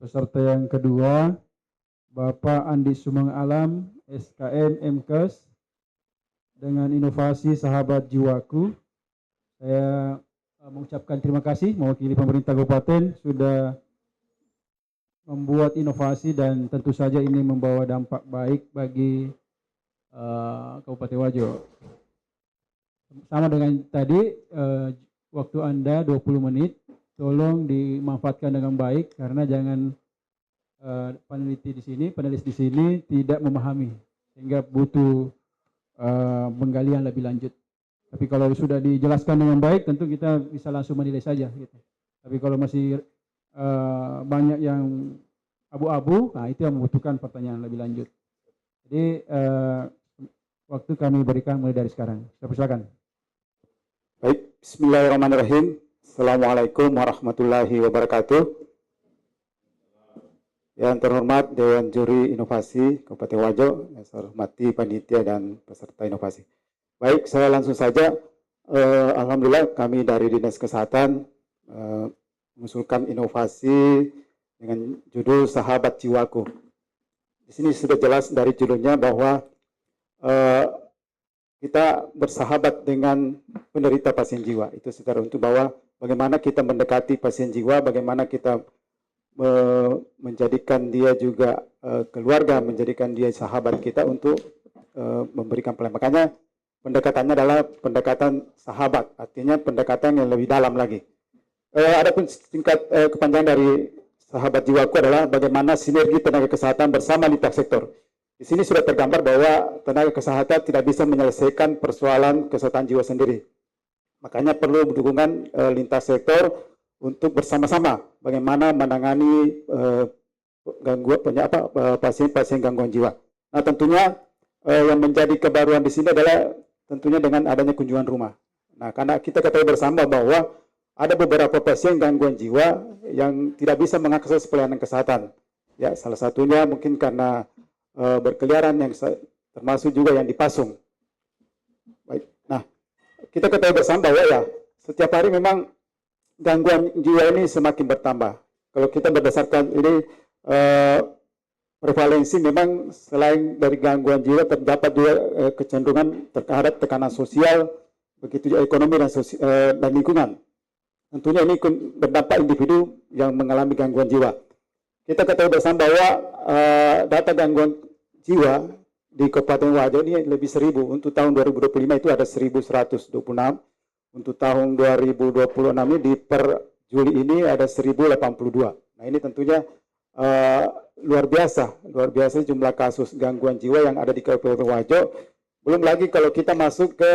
Peserta yang kedua, Bapak Andi Sumang Alam, SKM MKes, dengan inovasi Sahabat Jiwaku. Saya mengucapkan terima kasih mewakili pemerintah kabupaten sudah membuat inovasi dan tentu saja ini membawa dampak baik bagi Kabupaten Wajo. Sama dengan tadi, waktu Anda 20 menit, tolong dimanfaatkan dengan baik karena jangan panelis di sini tidak memahami sehingga butuh penggalian lebih lanjut. Tapi kalau sudah dijelaskan dengan baik, tentu kita bisa langsung menilai saja. Gitu. Tapi kalau masih banyak yang abu-abu, nah itu yang membutuhkan pertanyaan lebih lanjut. Jadi waktu kami berikan mulai dari sekarang. Saya persilakan. Baik, bismillahirrahmanirrahim. Assalamualaikum warahmatullahi wabarakatuh. Yang terhormat Dewan Juri Inovasi Kabupaten Wajo, yang saya hormati panitia dan peserta inovasi. Baik, saya langsung saja. Alhamdulillah kami dari Dinas Kesehatan mengusulkan inovasi dengan judul Sahabat Jiwaku. Di sini sudah jelas dari judulnya bahwa kita bersahabat dengan penderita pasien jiwa. Itu secara untuk bahwa bagaimana kita mendekati pasien jiwa, bagaimana kita menjadikan dia juga keluarga, menjadikan dia sahabat kita untuk memberikan pelayanan. Makanya pendekatannya adalah pendekatan sahabat, artinya pendekatan yang lebih dalam lagi. Adapun tingkat kepanjangan dari Sahabat Jiwaku adalah bagaimana sinergi tenaga kesehatan bersama lintas sektor. Di sini sudah tergambar bahwa tenaga kesehatan tidak bisa menyelesaikan persoalan kesehatan jiwa sendiri. Makanya perlu dukungan lintas sektor untuk bersama-sama bagaimana menangani pasien-pasien gangguan jiwa. Nah, tentunya yang menjadi kebaruan di sini adalah tentunya dengan adanya kunjungan rumah. Nah, karena kita ketahui bersama bahwa ada beberapa pasien gangguan jiwa yang tidak bisa mengakses pelayanan kesehatan. Ya, salah satunya mungkin karena berkeliaran yang termasuk juga yang dipasung. Baik. Nah, kita ketahui bersama bahwa ya setiap hari memang gangguan jiwa ini semakin bertambah. Kalau kita berdasarkan ini prevalensi memang selain dari gangguan jiwa terdapat juga kecenderungan terhadap tekanan sosial, begitu juga ekonomi dan lingkungan. Tentunya ini berdampak individu yang mengalami gangguan jiwa. Kita ketahui bersama bahwa data gangguan jiwa di Kabupaten Wajo ini lebih 1.000. Untuk tahun 2025 itu ada 1.126. Untuk tahun 2026 ini di per Juli ini ada 1.082. Nah, ini tentunya luar biasa jumlah kasus gangguan jiwa yang ada di Kabupaten Wajo. Belum lagi kalau kita masuk ke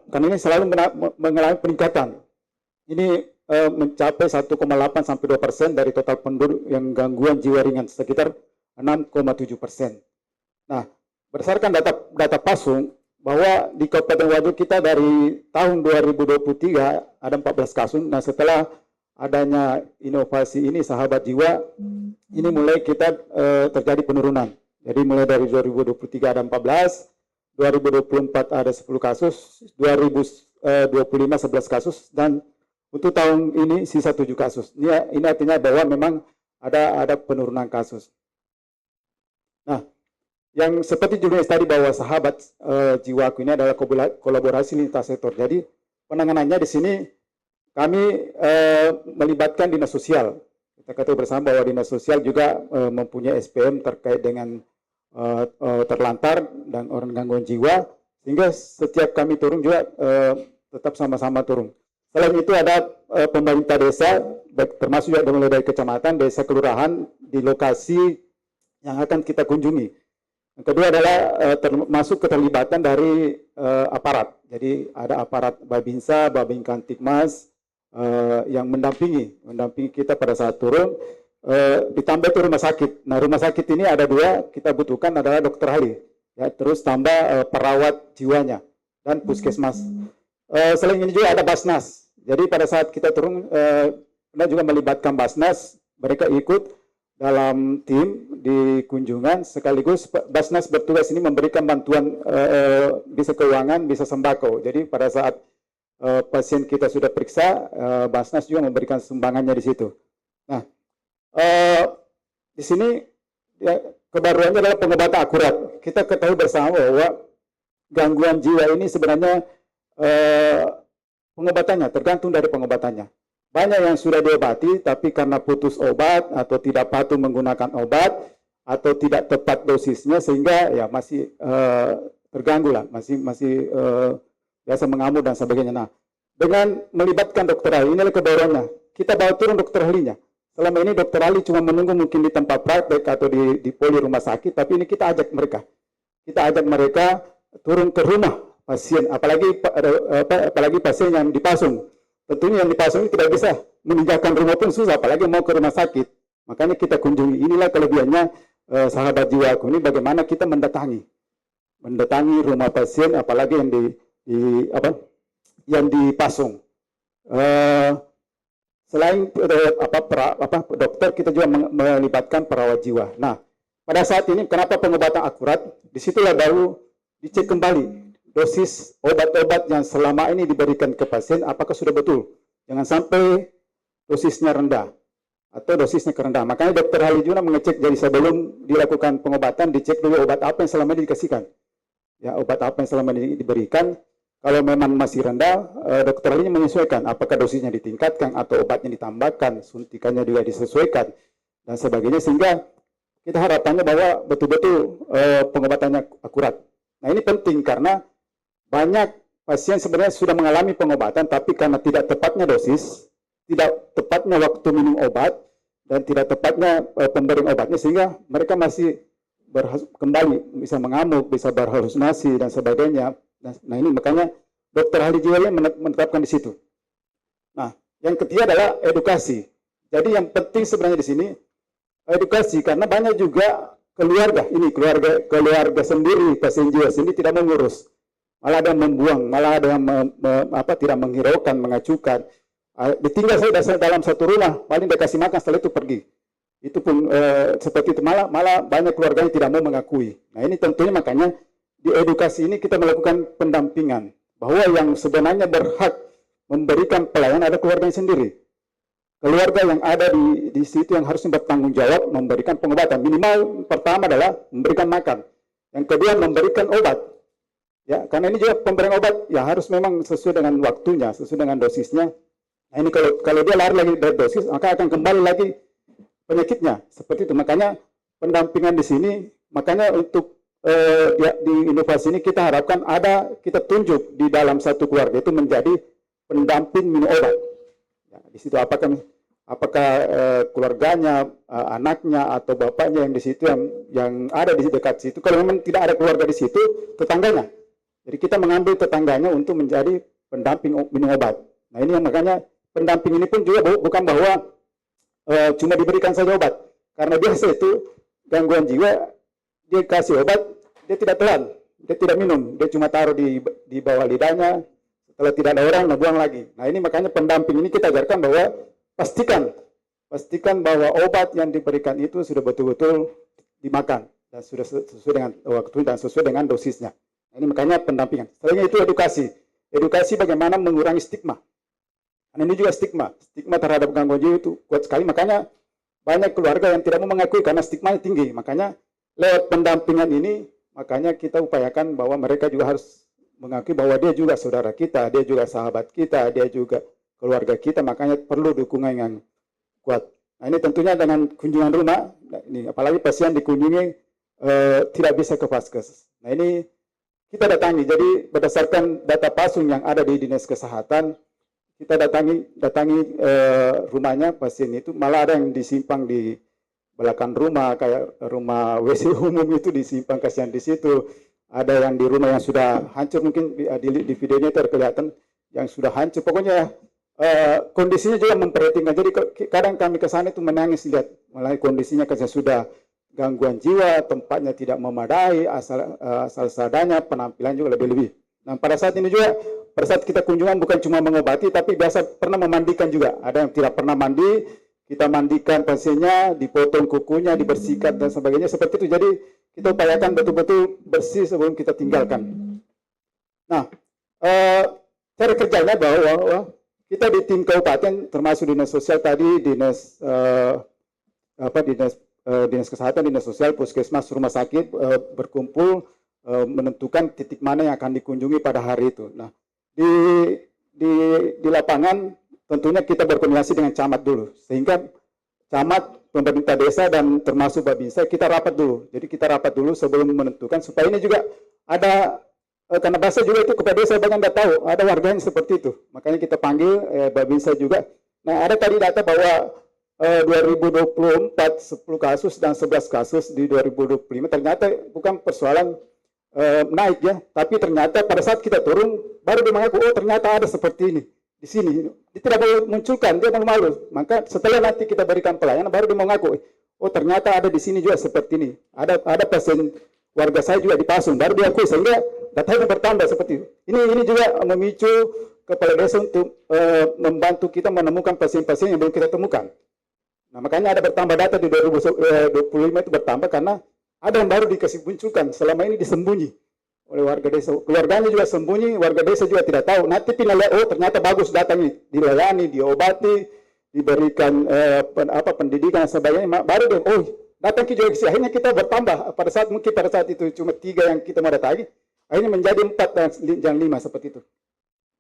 karena ini selalu mengalami peningkatan. Ini mencapai 1,8 sampai 2% dari total penduduk yang gangguan jiwa ringan, sekitar 6,7%. Nah, berdasarkan data Pasung bahwa di Kabupaten Wajo kita dari tahun 2023 ada 14 kasus. Nah, setelah adanya inovasi ini Sahabat Jiwa, ini mulai kita terjadi penurunan. Jadi mulai dari 2023 ada 14, 2024 ada 10 kasus, 2025 11 kasus, dan untuk tahun ini sisa 7 kasus. Ini artinya bahwa memang ada penurunan kasus. Nah, yang seperti juga tadi bahwa Sahabat Jiwaku ini adalah kolaborasi lintas sektor. Jadi penanganannya di sini kami melibatkan dinas sosial. Kita ketahui bersama bahwa dinas sosial juga mempunyai SPM terkait dengan terlantar dan orang gangguan jiwa, sehingga setiap kami turun juga tetap sama-sama turun. Selain itu ada pemerintah desa, termasuk juga mulai dari kecamatan, desa, kelurahan di lokasi yang akan kita kunjungi. Yang kedua adalah termasuk keterlibatan dari aparat. Jadi ada aparat Babinsa, Babin Kantikmas yang mendampingi kita pada saat turun. Ditambah itu rumah sakit. Nah, rumah sakit ini ada 2, kita butuhkan adalah dokter ahli. Ya, terus tambah perawat jiwanya dan puskesmas. Selain ini juga ada Basnas. Jadi pada saat kita turun, kita juga melibatkan Basnas. Mereka ikut dalam tim di kunjungan, sekaligus Basnas bertugas ini memberikan bantuan bisa keuangan, bisa sembako. Jadi pada saat pasien kita sudah periksa, Basnas juga memberikan sumbangannya di situ. Nah, Eh, di sini ya, kebaruannya adalah pengobatan akurat. Kita ketahui bersama bahwa gangguan jiwa ini sebenarnya eh, pengobatannya tergantung dari pengobatannya. Banyak yang sudah diobati, tapi karena putus obat atau tidak patuh menggunakan obat atau tidak tepat dosisnya, sehingga ya masih terganggu lah, masih biasa mengamuk dan sebagainya. Nah, dengan melibatkan dokter ahli, inilah kebaruannya. Kita bawa turun dokter ahlinya. Selama ini dokter ahli cuma menunggu mungkin di tempat praktek atau di poli rumah sakit, tapi ini kita ajak mereka. Kita ajak mereka turun ke rumah pasien, apalagi pasien yang dipasung. Tentunya yang dipasung ini tidak bisa meninggalkan rumah pun susah, apalagi mau ke rumah sakit. Makanya kita kunjungi. Inilah kelebihannya sahabat jiwaku ini, bagaimana kita mendatangi rumah pasien, apalagi yang dipasung. Selain dokter, kita juga melibatkan perawat jiwa. Nah, pada saat ini kenapa pengobatan akurat? Disitulah baru dicek kembali dosis obat-obat yang selama ini diberikan ke pasien, apakah sudah betul. Jangan sampai dosisnya rendah atau dosisnya kerendah. Makanya dokter ahli juga mengecek dari sebelum dilakukan pengobatan, dicek dulu obat apa yang selama ini dikasihkan. Ya, obat apa yang selama ini diberikan. Kalau memang masih rendah, dokter ahlinya menyesuaikan apakah dosisnya ditingkatkan atau obatnya ditambahkan, suntikannya juga disesuaikan dan sebagainya, sehingga kita harapannya bahwa betul-betul pengobatannya akurat. Nah, ini penting karena banyak pasien sebenarnya sudah mengalami pengobatan, tapi karena tidak tepatnya dosis, tidak tepatnya waktu minum obat, dan tidak tepatnya pemberian obatnya, sehingga mereka masih kembali bisa mengamuk, bisa berhalusinasi dan sebagainya. Nah, ini makanya dokter ahli jiwa yang menetapkan di situ. Nah, yang ketiga adalah edukasi. Jadi yang penting sebenarnya di sini edukasi, karena banyak juga keluarga keluarga sendiri, pasien jiwa sendiri tidak mengurus, malah ada yang membuang, malah ada yang tidak menghiraukan, mengacukan. Ditinggal saya dalam satu rumah, paling dia kasih makan, setelah itu pergi. Itu pun seperti itu, malah banyak keluarganya tidak mau mengakui. Nah, ini tentunya makanya di edukasi ini kita melakukan pendampingan, bahwa yang sebenarnya berhak memberikan pelayanan ada keluarganya sendiri. Keluarga yang ada di situ yang harusnya bertanggung jawab memberikan pengobatan. Minimal pertama adalah memberikan makan. Yang kedua memberikan obat. Ya, karena ini juga pemberian obat ya harus memang sesuai dengan waktunya, sesuai dengan dosisnya. Nah, ini kalau dia lari lagi dari dosis, maka akan kembali lagi penyakitnya. Seperti itu. Makanya pendampingan di sini, makanya untuk di inovasi ini kita harapkan kita tunjuk di dalam satu keluarga itu menjadi pendamping minum obat. Ya, di situ apakah keluarganya, anaknya atau bapaknya yang di situ yang ada di dekat situ. Kalau memang tidak ada keluarga di situ, tetangganya. Jadi kita mengambil tetangganya untuk menjadi pendamping minum obat. Nah, ini yang makanya pendamping ini pun juga bukan bahwa cuma diberikan saja obat. Karena biasa itu gangguan jiwa, dia kasih obat, dia tidak telan, dia tidak minum, dia cuma taruh di bawah lidahnya, setelah tidak ada orang, buang lagi. Nah, ini makanya pendamping ini kita ajarkan bahwa pastikan bahwa obat yang diberikan itu sudah betul-betul dimakan dan sudah sesuai dengan waktu dan sesuai dengan dosisnya. Nah, ini makanya pendampingan. Selanjutnya itu edukasi bagaimana mengurangi stigma. Dan ini juga stigma terhadap gangguan jiwa itu kuat sekali, makanya banyak keluarga yang tidak mau mengakui karena stigmanya tinggi. Makanya lewat pendampingan ini, makanya kita upayakan bahwa mereka juga harus mengakui bahwa dia juga saudara kita, dia juga sahabat kita, dia juga keluarga kita, makanya perlu dukungan yang kuat. Nah, ini tentunya dengan kunjungan rumah, ini apalagi pasien dikunjungi tidak bisa ke vaskes. Nah, ini kita datangi, jadi berdasarkan data pasung yang ada di Dinas Kesehatan, kita datangi rumahnya pasien itu, malah ada yang disimpang di belakang rumah, kayak rumah WC umum itu disimpang, kasihan di situ. Ada yang di rumah yang sudah hancur, mungkin di videonya terkelihatan yang sudah hancur. Pokoknya kondisinya juga memperhatikan. Jadi kadang kami ke sana itu menangis lihat, malah kondisinya karena sudah gangguan jiwa, tempatnya tidak memadai, asal seadanya, penampilan juga lebih-lebih. Nah, pada saat ini juga, pada saat kita kunjungan bukan cuma mengobati, tapi biasa pernah memandikan juga. Ada yang tidak pernah mandi, kita mandikan pasiennya, dipotong kukunya, dibersihkan dan sebagainya, seperti itu. Jadi kita upayakan betul-betul bersih sebelum kita tinggalkan. Nah, cara kerjanya bahwa kita di tim kabupaten, termasuk dinas sosial tadi, dinas dinas kesehatan, dinas sosial, puskesmas, rumah sakit berkumpul menentukan titik mana yang akan dikunjungi pada hari itu. Nah, di lapangan tentunya kita berkoordinasi dengan camat dulu, sehingga camat, pemerintah desa dan termasuk Babinsa kita rapat dulu. Jadi kita rapat dulu sebelum menentukan supaya ini juga ada karena bahasa juga itu kepala desa banyak tidak tahu ada warga yang seperti itu. Makanya kita panggil Babinsa juga. Nah, ada tadi data bahwa 2024 10 kasus dan 11 kasus di 2025 ternyata bukan persoalan naik ya, tapi ternyata pada saat kita turun baru dia mengaku oh ternyata ada seperti ini di sini. Dia tidak boleh munculkan, dia malu-malu. Maka setelah nanti kita berikan pelayanan baru dia mengaku oh ternyata ada di sini juga seperti ini. Ada pasien warga saya juga di Pasung, baru dia akui sehingga datanya bertambah seperti itu. Ini juga memicu kepala desa untuk membantu kita menemukan pasien-pasien yang belum kita temukan. Nah, makanya ada bertambah data di 2025 itu bertambah karena ada yang baru dikasih munculkan, selama ini disembunyi oleh warga desa. Keluarganya juga sembunyi, warga desa juga tidak tahu. Nanti pindah oh ternyata bagus datanya, dilayani, diobati, diberikan pendidikan dan sebagainya. Baru dia, oh datang ke juga akhirnya kita bertambah. Pada saat itu cuma 3 yang kita mau datangi, akhirnya menjadi 4 dan 5 seperti itu.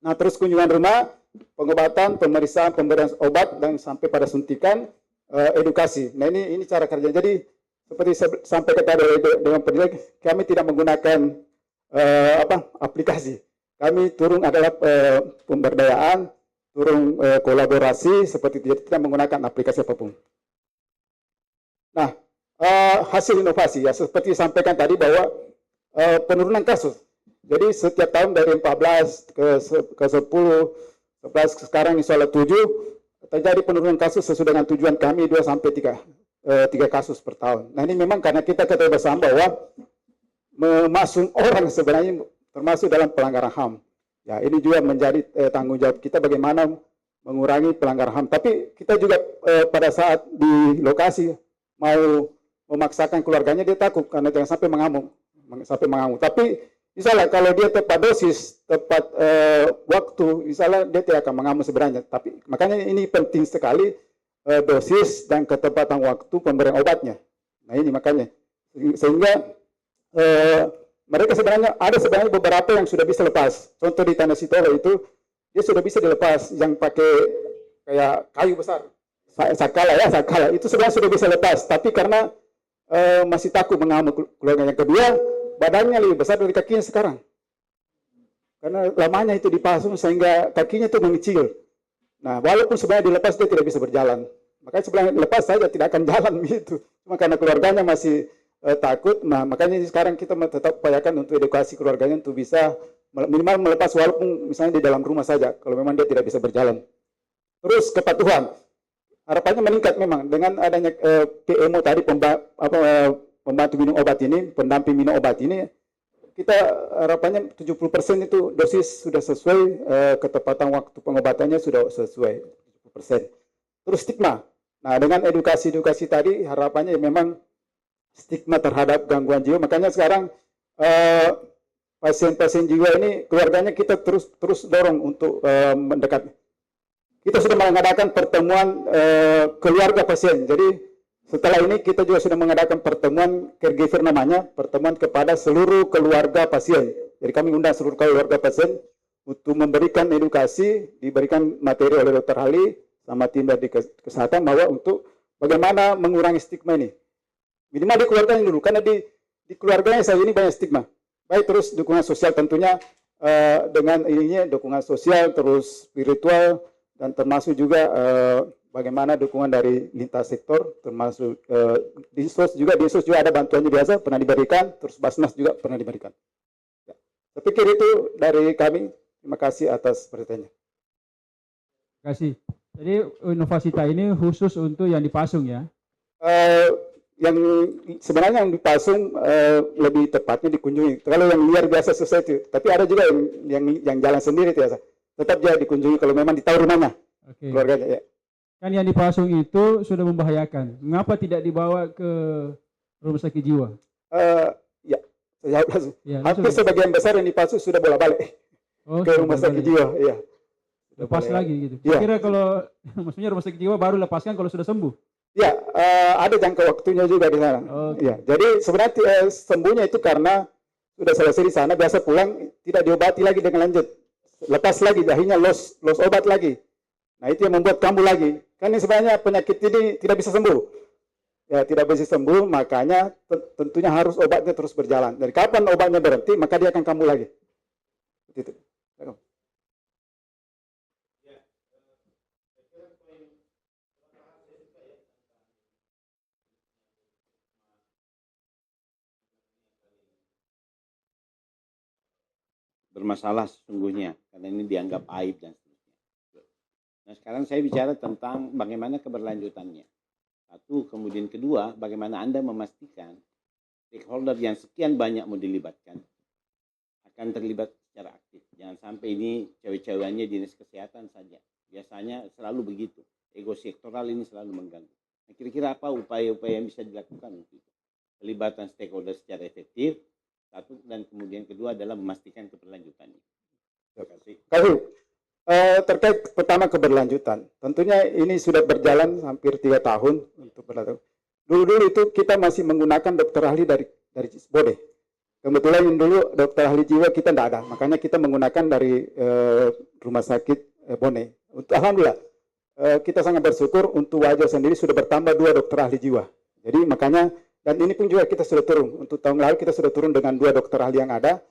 Nah, terus kunjungan rumah, pengobatan, pemeriksaan, pemberian obat dan sampai pada suntikan, edukasi. Nah, ini cara kerja. Jadi seperti sampai kata dengan pendidik, kami tidak menggunakan aplikasi. Kami turun adalah pemberdayaan, turun kolaborasi seperti itu. Jadi tidak menggunakan aplikasi apapun. Nah, hasil inovasi ya seperti disampaikan tadi bahwa penurunan kasus. Jadi setiap tahun dari 14 ke 10, 11 sekarang insya Allah 7 terjadi penurunan kasus sesuai dengan tujuan kami 2 sampai 3 kasus per tahun. Nah, ini memang karena kita ketahui bersama bahwa memasung orang sebenarnya termasuk dalam pelanggaran HAM. Ya, ini juga menjadi tanggung jawab kita bagaimana mengurangi pelanggaran HAM. Tapi kita juga pada saat di lokasi mau memaksakan keluarganya dia takut karena jangan sampai mengamuk. Tapi misalnya kalau dia tepat dosis, tepat waktu, misalnya dia tidak akan mengamuk sebenarnya. Tapi makanya ini penting sekali dosis dan ketepatan waktu pemberian obatnya. Nah, ini makanya sehingga mereka sebenarnya beberapa yang sudah bisa lepas. Contoh di Tanah Sitola itu dia sudah bisa dilepas yang pakai kayak kayu besar, sakala itu sebenarnya sudah bisa lepas. Tapi karena masih takut mengamuk keluarga. Yang kedua, badannya lebih besar dari kakinya sekarang. Karena lamanya itu dipasung sehingga kakinya itu mengecil. Nah, walaupun sebenarnya dilepas dia tidak bisa berjalan. Makanya sebenarnya lepas saja tidak akan jalan gitu. Cuma karena keluarganya masih takut. Nah, makanya sekarang kita tetap upayakan untuk edukasi keluarganya untuk bisa minimal melepas walaupun misalnya di dalam rumah saja kalau memang dia tidak bisa berjalan. Terus kepatuhan. Harapannya meningkat memang dengan adanya PMO tadi pembantu minum obat ini, pendamping minum obat ini. Kita harapannya 70% itu dosis sudah sesuai, ketepatan waktu pengobatannya sudah sesuai 70%. Terus stigma. Nah, dengan edukasi tadi harapannya memang stigma terhadap gangguan jiwa. Makanya sekarang pasien-pasien jiwa ini keluarganya kita terus dorong untuk mendekat. Kita sudah mengadakan pertemuan keluarga pasien. Jadi setelah ini kita juga sudah mengadakan pertemuan caregiver namanya, pertemuan kepada seluruh keluarga pasien. Jadi kami undang seluruh keluarga pasien untuk memberikan edukasi, diberikan materi oleh Dr. Ali sama tim dari kesehatan bahwa untuk bagaimana mengurangi stigma ini. Minimal di keluarganya dulu, karena di keluarganya saya ini banyak stigma. Baik, terus dukungan sosial tentunya dengan ininya dukungan sosial, terus spiritual, dan termasuk juga bagaimana dukungan dari lintas sektor, termasuk Dinsos juga ada bantuannya biasa pernah diberikan, terus Basnas juga pernah diberikan. Ya. Saya pikir itu dari kami. Terima kasih atas perhatiannya. Terima kasih. Jadi inovasi ini khusus untuk yang dipasung ya? Yang sebenarnya yang dipasung lebih tepatnya dikunjungi. Kalau yang liar biasa society, tapi ada juga yang jalan sendiri biasa. Tetap dia dikunjungi kalau memang ditahu rumahnya, keluarganya ya. Kan yang dipasung itu sudah membahayakan. Mengapa tidak dibawa ke rumah sakit jiwa? Ya, saya jawab langsung. Ya, hampir sebagian besar yang dipasung sudah bolak-balik ke rumah sakit jiwa. Iya. Lepas lagi gitu. Ya. Kira kalau maksudnya rumah sakit jiwa baru lepaskan kalau sudah sembuh. Ya, ada jangka waktunya juga di sana. Oke. Ya, jadi sebenarnya sembuhnya itu karena sudah selesai di sana, biasa pulang tidak diobati lagi dengan lanjut. Lepas lagi, akhirnya los obat lagi. Nah, itu yang membuat kambuh lagi. Kan ini sebenarnya penyakit ini tidak bisa sembuh. Ya, tidak bisa sembuh, makanya tentunya harus obatnya terus berjalan. Dari kapan obatnya berhenti, maka dia akan kambuh lagi. Seperti itu. bermasalah sesungguhnya karena ini dianggap aib dan seterusnya. Nah sekarang saya bicara tentang bagaimana keberlanjutannya. Satu, kemudian kedua, bagaimana Anda memastikan stakeholder yang sekian banyak mau dilibatkan akan terlibat secara aktif. Jangan sampai ini cewek-cewekannya dinas kesehatan saja. Biasanya selalu begitu. Ego sektoral ini selalu mengganggu. Nah, kira-kira apa upaya-upaya yang bisa dilakukan untuk itu? Pelibatan stakeholder secara efektif, satu, dan kemudian kedua adalah memastikan keberlanjutannya. Terima kasih. Terkait pertama keberlanjutan, tentunya ini sudah berjalan hampir 3 tahun untuk berlaku. Dulu itu kita masih menggunakan dokter ahli dari Bode. Kebetulan dulu dokter ahli jiwa kita tidak ada, makanya kita menggunakan dari rumah sakit Bone. Alhamdulillah, kita sangat bersyukur untuk Wajo sendiri sudah bertambah 2 dokter ahli jiwa. Jadi makanya, dan ini pun juga kita sudah turun. Untuk tahun lalu kita sudah turun dengan 2 dokter ahli yang ada.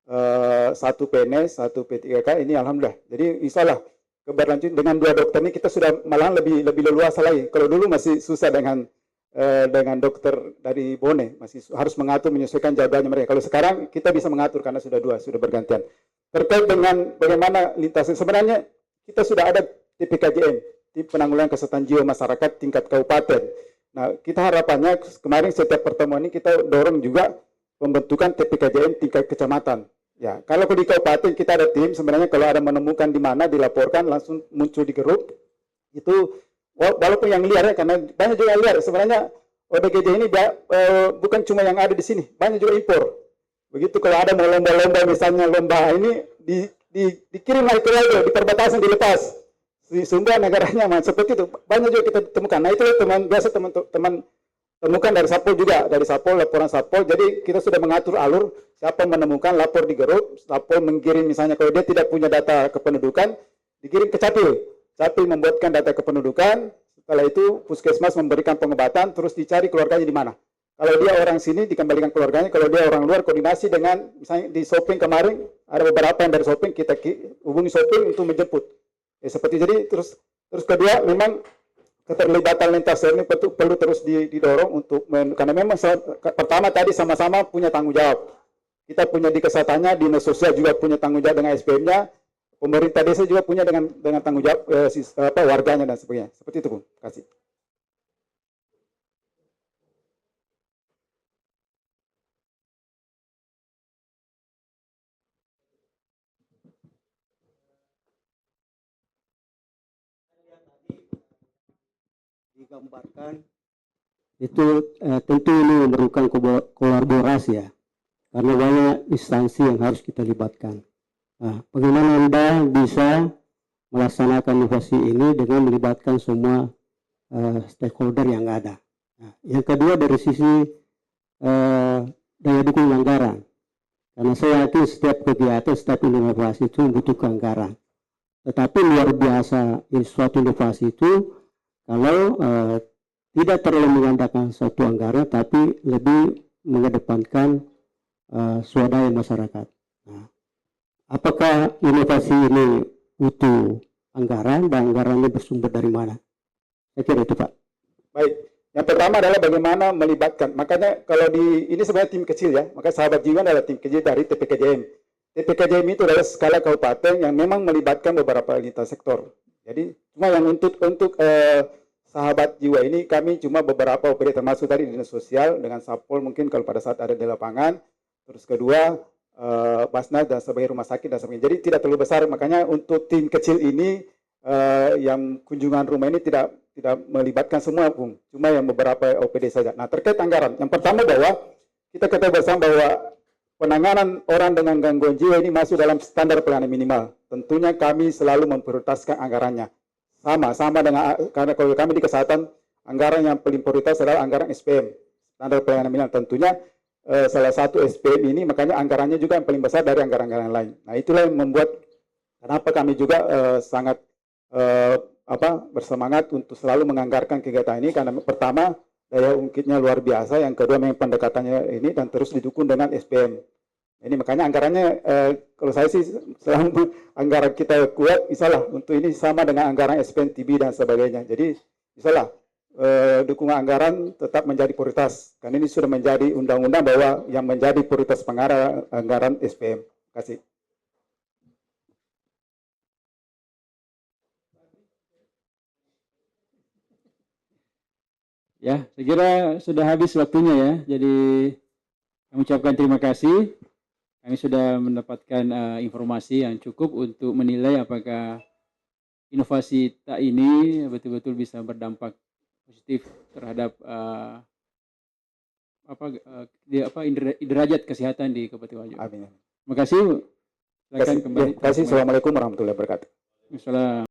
1 PNS, 1 P3K, ini alhamdulillah. Jadi insya Allah keberlanjutan dengan 2 dokter ini kita sudah malahan lebih leluasa lagi. Kalau dulu masih susah dengan dokter dari Bone, masih harus mengatur menyesuaikan jadwalnya mereka. Kalau sekarang kita bisa mengatur karena sudah 2, sudah bergantian. Terkait dengan bagaimana lintasan, sebenarnya kita sudah ada TPKJM, Tim Penanggulangan Kesehatan Jiwa Masyarakat tingkat kabupaten. Nah, kita harapannya kemarin setiap pertemuan ini kita dorong juga pembentukan TPKJM tingkat kecamatan. Ya, kalau di kabupaten kita ada tim, sebenarnya kalau ada menemukan di mana dilaporkan langsung muncul di grup. Itu walaupun yang liar ya, karena banyak juga yang liar. Sebenarnya ODGJ ini bukan cuma yang ada di sini, banyak juga impor. Begitu kalau ada mau lomba-lomba, misalnya lomba ini dikirim lagi ke Wajo, di perbatasan dilepas. Di Sumba negaranya seperti itu. Banyak juga kita temukan. Nah, itu biasa teman-teman temukan dari Satpol juga, dari Satpol, laporan Satpol. Jadi kita sudah mengatur alur, siapa menemukan lapor di grup, Satpol mengirim misalnya kalau dia tidak punya data kependudukan, dikirim ke Capil. Capil membuatkan data kependudukan, setelah itu Puskesmas memberikan pengobatan, terus dicari keluarganya di mana. Kalau dia orang sini dikembalikan keluarganya, kalau dia orang luar koordinasi dengan, misalnya di Shopping kemarin, ada beberapa yang dari Shopping, kita hubungi Shopping untuk menjemput. Ya, seperti jadi, terus kedua memang keterlibatan lintas ini perlu terus didorong untuk karena memang pertama tadi sama-sama punya tanggung jawab. Kita punya di kesehatannya, dinas sosial juga punya tanggung jawab dengan SPM-nya, pemerintah desa juga punya dengan tanggung jawab warganya dan sebagainya. Seperti itu, Bu. Terima kasih. Digambarkan itu tentu ini memerlukan kolaborasi ya, karena banyak instansi yang harus kita libatkan. Nah, bagaimana Anda bisa melaksanakan inovasi ini dengan melibatkan semua stakeholder yang ada. Nah, yang kedua dari sisi daya dukung anggaran, karena saya yakin setiap kegiatan, setiap inovasi itu membutuhkan anggaran. Tetapi luar biasa suatu inovasi itu kalau tidak terlalu mengandalkan suatu anggaran, tapi lebih mengedepankan swadaya masyarakat. Nah, apakah inovasi ini butuh anggaran dan anggarannya bersumber dari mana? Saya kira itu, Pak. Baik, yang pertama adalah bagaimana melibatkan. Makanya kalau ini sebenarnya tim kecil ya, maka sahabat jiwa adalah tim kecil dari TPKJM. TPKJM itu adalah skala kabupaten yang memang melibatkan beberapa lintas sektor. Jadi cuma yang untuk sahabat jiwa ini kami cuma beberapa OPD termasuk tadi dinas sosial dengan Satpol mungkin kalau pada saat ada di lapangan. Terus kedua Basnas dan sebagai rumah sakit dan sebagainya. Jadi tidak terlalu besar, makanya untuk tim kecil ini yang kunjungan rumah ini tidak melibatkan semua, Bung. Cuma yang beberapa OPD saja. Nah, terkait anggaran, yang pertama bahwa kita ketahui bersama bahwa penanganan orang dengan gangguan jiwa ini masuk dalam standar pelayanan minimal. Tentunya kami selalu memprioritaskan anggarannya. Sama dengan karena kalau kami di kesehatan anggaran yang paling prioritas adalah anggaran SPM, standar pelayanan minimal. Tentunya salah satu SPM ini makanya anggarannya juga yang paling besar dari anggaran-anggaran lain. Nah, itulah yang membuat kenapa kami juga sangat bersemangat untuk selalu menganggarkan kegiatan ini, karena pertama daya ungkitnya luar biasa, yang kedua memang pendekatannya ini dan terus didukung dengan SPM. Ini makanya anggarannya kalau saya sih selama anggaran kita kuat, misalnya untuk ini sama dengan anggaran SPM TB dan sebagainya. Jadi misalnya dukungan anggaran tetap menjadi prioritas, karena ini sudah menjadi undang-undang bahwa yang menjadi prioritas anggaran SPM. Terima kasih. Ya, saya kira sudah habis waktunya ya. Jadi kami ucapkan terima kasih. Kami sudah mendapatkan informasi yang cukup untuk menilai apakah inovasi TAI ini betul-betul bisa berdampak positif terhadap derajat kesehatan di Kabupaten Wajo. Amin. Terima kasih. Silakan kembali. Terima kasih. Assalamualaikum warahmatullahi wabarakatuh. Assalamualaikum.